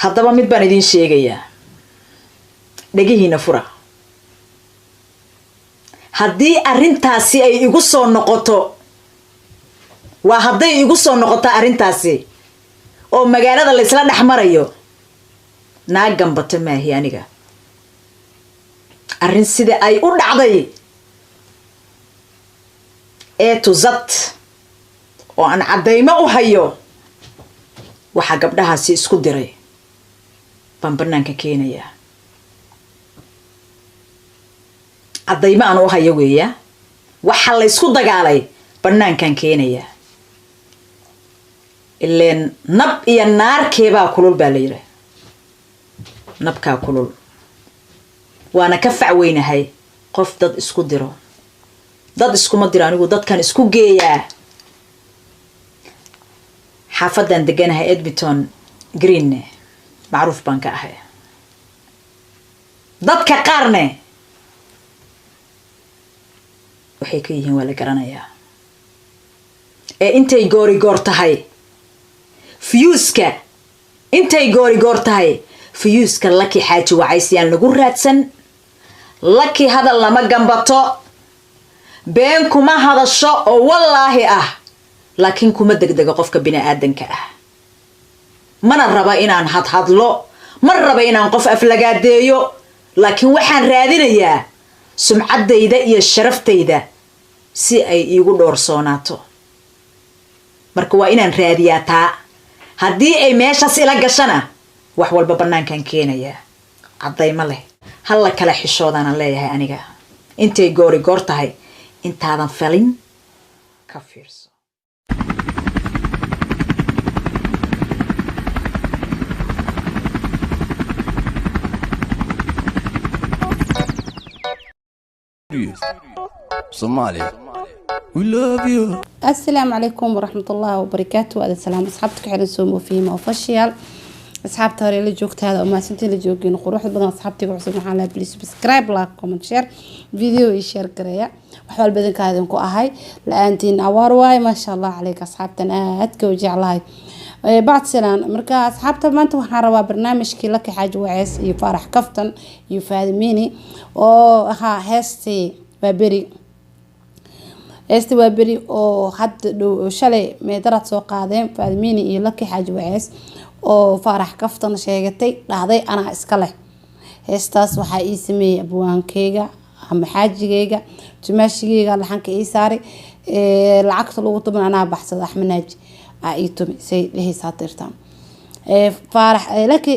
haddaba mid baan idin sheegayaa dhagihiina fura haddii arrintaasi ay igu soo noqoto waa hadday igu soo noqoto arrintaasi oo magaalada la isla dhex marayo naag gambata maahi aniga arrin sida ay u dhacday ee tuzad oo aan caddaymo u hayo waxaa gabdhahaasi isku diray baan bannaanka keenayaa caddaymo aan u hayo weeya waxa la isku dagaalay bannaankan keenayaa ileen nab iyo naarkeebaa kulul baa la yidhi nabkaa kulul waana ka facweynahay qof dad isku diro dad iskuma diro anigu dadkan isku geeyaa xaafadan deganahay Edmonton Green macruuf baan ka ahay dadka qaarne waxay ka yihiin wala garanayaa ee intay goor tahay fiyuuska intay goor tahay fiyuuska laki xaaji wacaysiyaan lagu raadsan laki hadal lama gambato been kuma hadasho oo wallaahi ah laakiin kuma degdega qofka bini aadanka ah mana raba inaan hadlo ma raba inaan qof aflagaadeeyo laakiin waxaan raadinayaa sumcaddayda iyo sharaftayda si ay iigu dhoorsoonaato marka waa inaan raadiyaa taa haddii ay meeshaas ila gashana wax walba bannaankan keenayaa caddaymo leh halla kala xishoodaan leeyahay aniga intay goor tahay intaadan falin ka fiirso Somalia we love you. السلام عليكم ورحمة الله وبركاته. هذا السلام أصحابتك حين سومو فيما أوفيشيال أصحابتي هوري اللي جوكت هذا وما سنتي اللي جوكين قروح بدنا أصحابتي وعصب محلها بليز سبسكرايب لايك كومنت شير فيديو يشير كريا وحوال بدن كهذا نكو أهاي لأنتين أوارواي ما شاء الله عليك أصحابتنا أتكوجي على بعد سلام مركا أصحابتا ما أنتم حاروا برنامج كي لك حاج وعيس يفرح كفتن يفادميني أو ها هستي بابري oo had shalay meedarad soo qaadeen Faadmiini iyo Laki Xaaji Waceys oo farax kaftan sheegatay dhacday ana iska leh heestaas waxa ii sameeyay abwaankeyga ama xaajigeyga tumaashigeyga laxanka ii saaray lacagta lagu tuban ana baxsada Axmed Naaji ay tumisay leeysa tirtaan farax Laki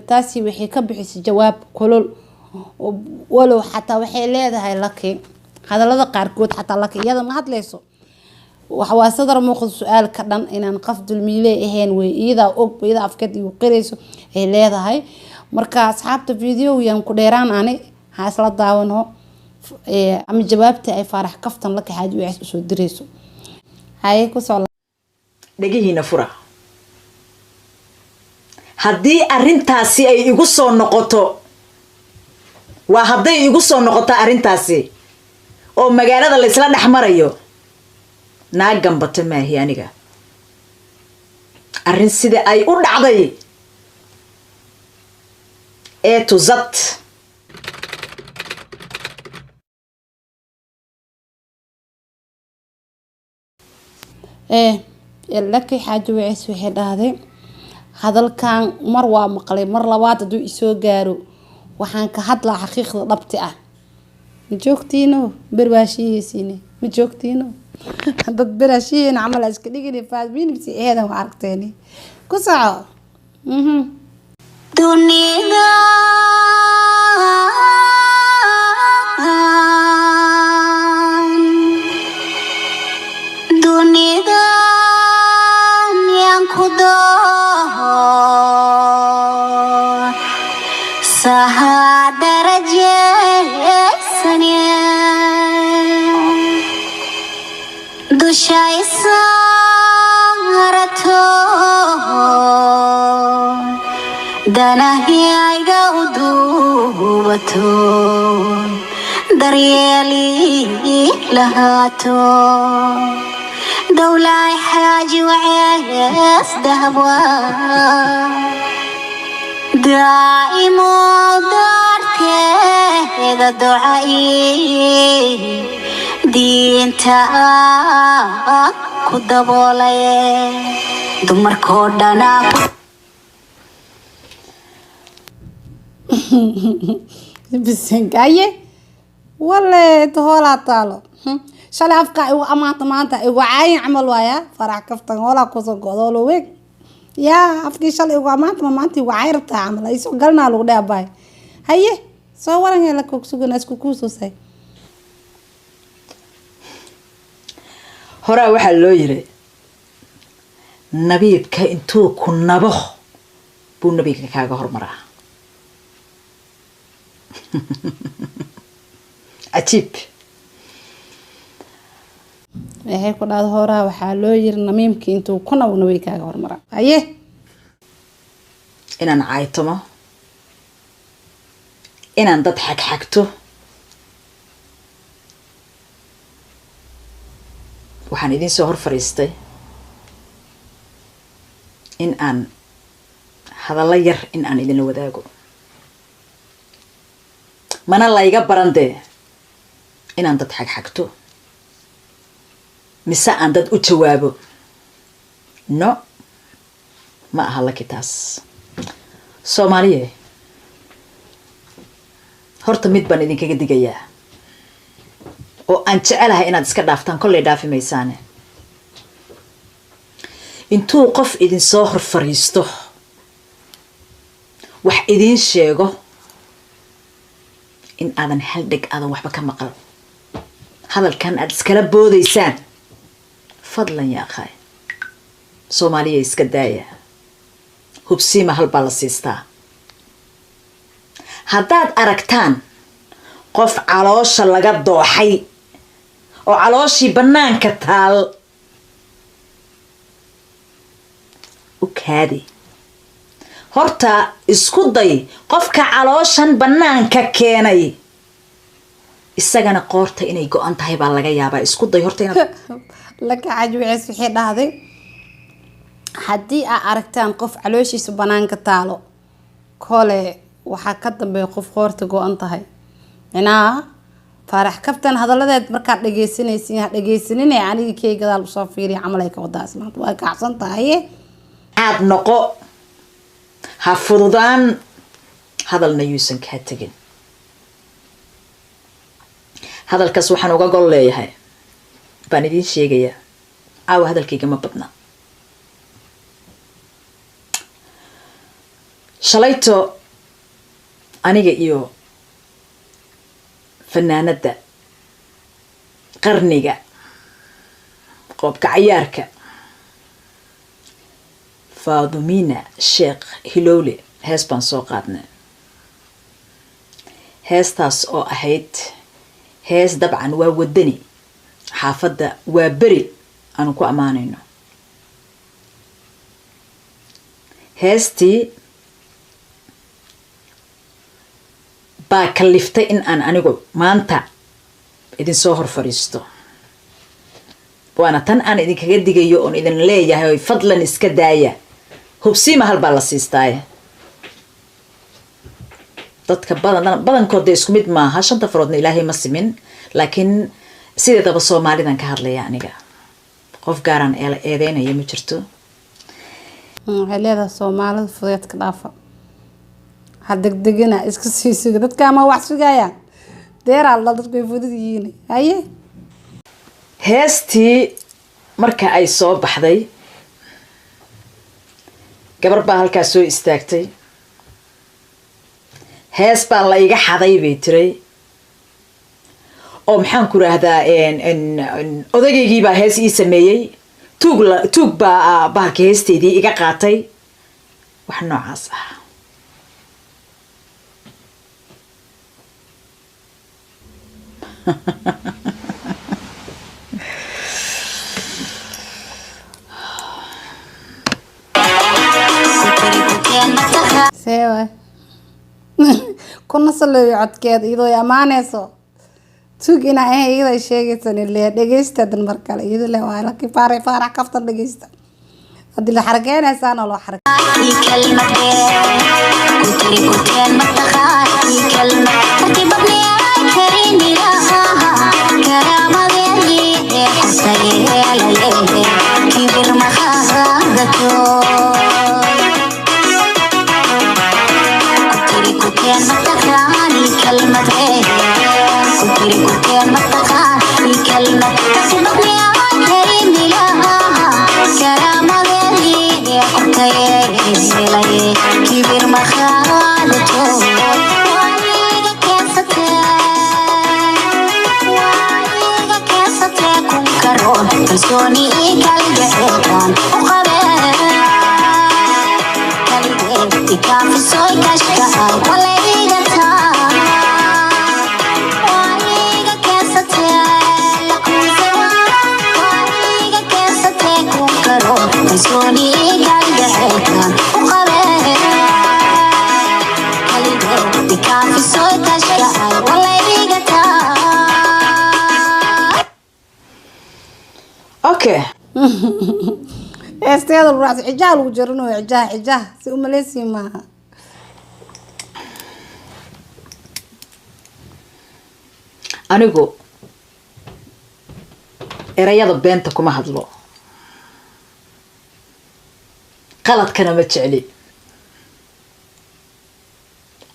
taasi wixii ka bixisay jawaab kulul walow xataa waxay leedahay Laki hadalada qaarkood xataa Laki iyada ma hadlayso waxa sadar muuqdo su'aal ka dhan inaan qaf dulmiile ahayn way iyada og iyada afkad iyo qirayso ay leedahay marka asxaabta video yan ku dheeraan ani ha isla daawano ama jawaabta ay farax kaftan Laki Xaaji Waceys soo dirayso hay ku soo dhagihiina fura haddii arrintaasi ay igu soo noqoto waa hadday igu soo noqoto arrintaasi oo magaalada la isla dhex marayo naag gambata maahi aniga arrin sida ay u dhacday ee tuzad Laki Xaaji Waceys waxay dhahday hadalkan mar waa maqlay mar labaad haduu isoo gaaro waxaan ka hadlaa xaqiiqda dhabti ah joogtiino barbaashiyeesine ma joogtiino dad barbaashiyeena camal iska dhigay Faadmiini si eedan wax aragteeni ku saco dunida yang kudo sahadaraje Dushaisa harato danahiyaiga udubato daryeli lahato Dawlai Xaaji Waceys dahwa دائم دارتي دعائي دينتا كدبولي دمر كودنا bisinkaye wale tohola taalo shalay afka igu amaanta maanta igu caayin camal waaya farax kaftan wala kusoo godolo weeg yaa afkii shalay igu amaanta maanta igu cayrta camal ay soo galnaa lagu dhaabay haye soo waran la kogsugana isku kuusay horaa waxaa loo yiri nabiibka intuu ku nabo buu nabiga kaaga hormaraa عجيب waxay ku dhaad horaa waxaa loo yiri namiimkii intuu ku nabno way kaaga hormara aye inaan caaytamo inaan dad xagxagto waxaan idin soo hor fariistay in aan hadallo yar in aan idin wadaago mana layga barande inaan dad xagxagto mise aan dad u jawaabo no ma aha lakitaas Soomaaliye horta mid baan idinkaga digayaa oo aan jecelahay inaad iska dhaaftaan kolley dhaafi maysaane intuu qof idin soo hor fariisto wax idin sheego in aadan hal dhig aadan waxba ka maqal hadalkan aad iskala boodaysaan fadlan yaa akhay Soomaaliya iska daaya hubsiima hal baa la siistaa haddaad aragtaan qof caloosha laga dooxay oo calooshii bannaanka taal u kaadi horta isku day qofka calooshan bannaanka keenay isagana qoorta inay go'an tahay baa laga yaabaa isku day horta inaad laka cajwicis wixii dhahday haddii aad aragtaan qof calooshiisa banaanka taalo kole waxaa ka dambeeya qof qoorta go'an tahay inaa farax kaftan hadaladeed markaad dhageysanaysiin ha dhageysaninay aniga kay gadaal usoo fiiriya camal ay ka wadaas maanta waa kacsan tahay aad noqo ha fududaan hadalna yuusan kaa tegin hadalkaas waxaan uga gol leeyahay baan idiin sheegayaa caawa hadalkayga ma badna shalayto aniga iyo fanaanada qarniga qoobka cayaarka Fadumina Sheekh Hilowle hees baan soo qaadnay heestaas oo ahayd hees dabcan waa wadani xaafadda waa beri aanu ku amaanayno heestii baa kaliftay in aan anigu maanta idin soo hor fariisto waana tan aan idinkaga digayo oon idin leeyahay fadlan iska daaya hubsiima hal baa la siistaaye dadka badankood isku mid maaha shanta faroodna ilaahay ma simin laakiin sideedaba Soomaalidan ka hadlaya aniga qof gaaran eedeynaya ma jirto waxay leedahay Soomaalida fudeedka dhaafa ha degdegina iska sii suga dadka ma wax sugayaan deeraa la dadku ay fudud yihiin haye heestii marka ay soo baxday gabar baa halkaas soo istaagtay hees baa la iga xaday bay tiray oo maxaan ku raahdaa odageygii baa hees ii sameeyey tuug baa bahalka heesteedii iga qaatay wax noocaas ah sewa kuna saleeyo codkeed iyadoo amaanayso tuug ina ay iyada sheegaysan ilaa dhageystadan markale iyadoo la waa la kifaare farax kaftan dhageysta hadii la xargeynaysan oo loo xargeeyo كبر مخالته وعيقة كاسته كن كرون فسوني كالجعيكان وقبل كالجعيكي كافي سوي كشكاي ولا إيقتا وعيقة كاسته لقوزوا وعيقة كاسته كن كرون فسوني كالجعيكان وقبل كالجعيكي كافي سوي كشكاي ولا إيقتا okay استاذ الراس عجال وجرنو عجاه سي ماليسي ما anigu erayada beenta kuma hadlo qaladkana ma jecli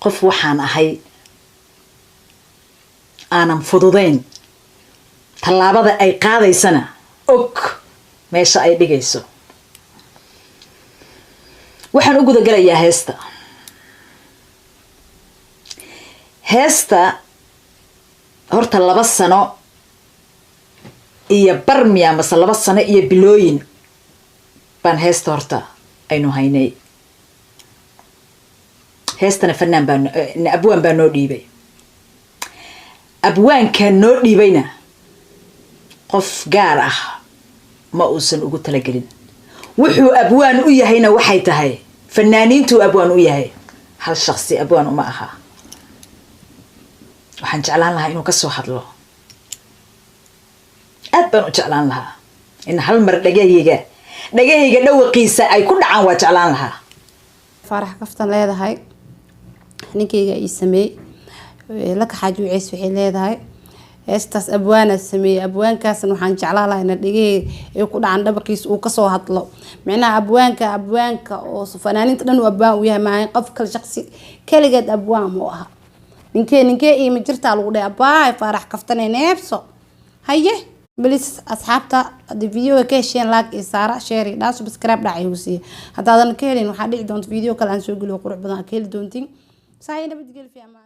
qof waxaan ahay aanan fududayn tallaabada ay qaadaysana og meesha ay dhigayso waxaan u guda galayaa heesta horta 2 sano iyo barmiya mase 2 sano iyo bilooyin baan heesta horta aynu haynay heestana fanaan baan abwaan baan noo dhiibay abwaanka noo dhiibayna qof gaar ah ma uusan ugu talagelin wuxuu abwaan u yahayna waxay tahay fanaaniintu abwaan u yahay hal shakhsi abwaan uma aha waxaan jeclaan lahaa inuu ka soo hadlo aad baan u jeclaan lahaa in hal mar dhagahayga dhawaqiisa ay ku dhacaan waa jeclaan lahaa farax kaftan leedahay ninkeyga ii sameey laka xaaji waceys waxay leedahay heestaas abwaana sameeyay abwaankaasna waxaan jeclaan lahaa in dhagay ay ku dhacaan dhabaqiisa uu ka soo hadlo macnaha abwaanka oo fanaaniinta dhan uu abwaan u yahay maahan qof kale shakhsi kaligeed abwaan mu aha ninkee ima jirtaa lagu dhahay abaay farax kaftan neebso haye بليس أصحابتا الفيديو كيشين لاك إسارة شيري دا سبسكرايب دا عيوسي حتى هذا نكيلين وحادي دونت فيديو كالان سوق له قروح بدنا كيل دونتين ساينا بتقول في أمان